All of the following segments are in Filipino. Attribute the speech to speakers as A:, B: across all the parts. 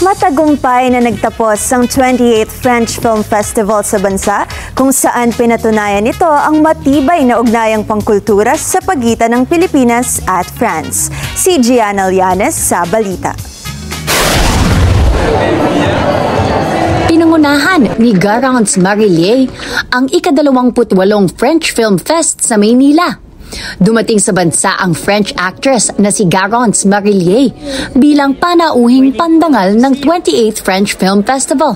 A: Matagumpay na nagtapos ang 28th French Film Festival sa bansa kung saan pinatunayan nito ang matibay na ugnayang pangkultura sa pagitan ng Pilipinas at France. Si Gianna Llanes sa balita.
B: Pinangunahan ni Garance Marillier ang ika-28 French Film Fest sa Maynila. Dumating sa bansa ang French actress na si Garance Marillier bilang panauhing pandangal ng 28th French Film Festival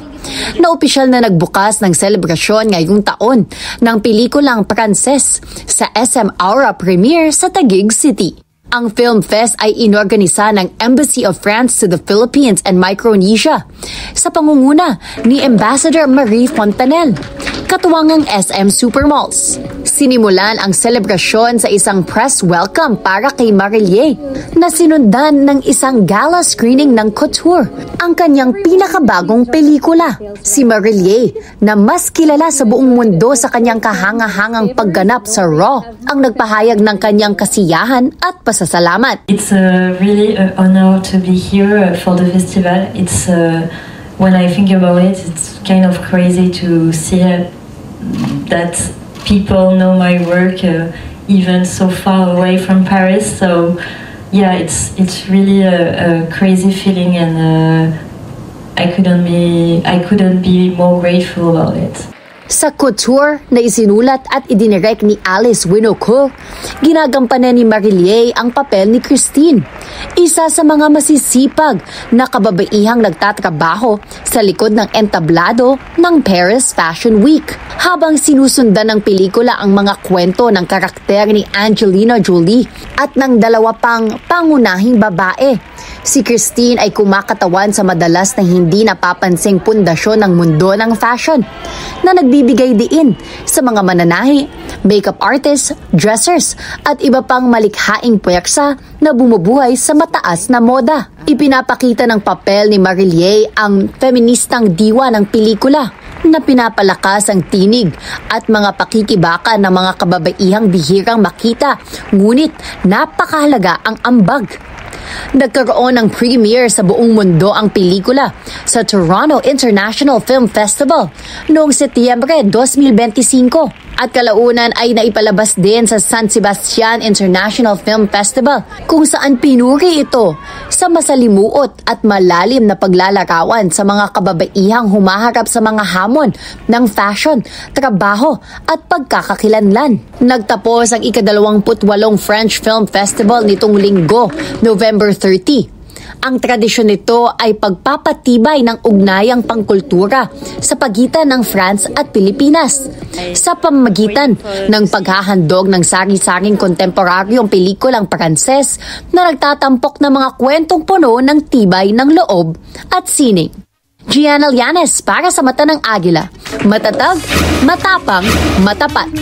B: na opisyal na nagbukas ng selebrasyon ngayong taon ng pelikulang Pranses sa SM Aura Premiere sa Taguig City. Ang Film Fest ay inorganisa ng Embassy of France to the Philippines and Micronesia sa pangunguna ni Ambassador Marie Fontanelle, katuwangang SM Supermalls. Sinimulan ang selebrasyon sa isang press welcome para kay Marillier na sinundan ng isang gala screening ng Couture, ang kanyang pinakabagong pelikula. Si Marillier, na mas kilala sa buong mundo sa kanyang kahanga-hangang pagganap sa Raw, ang nagpahayag ng kanyang kasiyahan at pasasalamat.
C: It's really an honor to be here for the festival. It's when I think about it, it's kind of crazy to see that people know my work even so far away from Paris. So yeah, it's really a crazy feeling, and I couldn't be more grateful about it.
B: Sa Couture na isinulat at idinirect ni Alice Winocourt, ginagampanan ni Marillier ang papel ni Christine, isa sa mga masisipag na kababaihang nagtatrabaho sa likod ng entablado ng Paris Fashion Week. Habang sinusundan ng pelikula ang mga kwento ng karakter ni Angelina Jolie at ng dalawa pang pangunahing babae, si Christine ay kumakatawan sa madalas na hindi napapansing pundasyon ng mundo ng fashion na nagbibigay diin sa mga mananahi, makeup artists, dressers at iba pang malikhaing puwersa na bumubuhay sa mataas na moda. Ipinapakita ng papel ni Marillier ang feministang diwa ng pelikula na pinapalakas ang tinig at mga pakikibaka ng mga kababaihang bihirang makita, ngunit napakahalaga ang ambag. Nagkaroon ng premiere sa buong mundo ang pelikula sa Toronto International Film Festival noong Setyembre 2025 at kalaunan ay naipalabas din sa San Sebastian International Film Festival kung saan pinuri ito sa masalimuot at malalim na paglalarawan sa mga kababaihang humaharap sa mga hamon ng fashion, trabaho at pagkakakilanlan. Nagtapos ang ika-28 French Film Festival nitong linggo, November 30. Ang tradisyon nito ay pagpapatibay ng ugnayang pangkultura sa pagitan ng France at Pilipinas sa pamamagitan ng paghahandog ng sari-saring kontemporaryong pelikulang Pranses na nagtatampok ng mga kwentong puno ng tibay ng loob at sining. Gianna Llanes para sa Mata ng Agila. Matatag, matapang, matapat.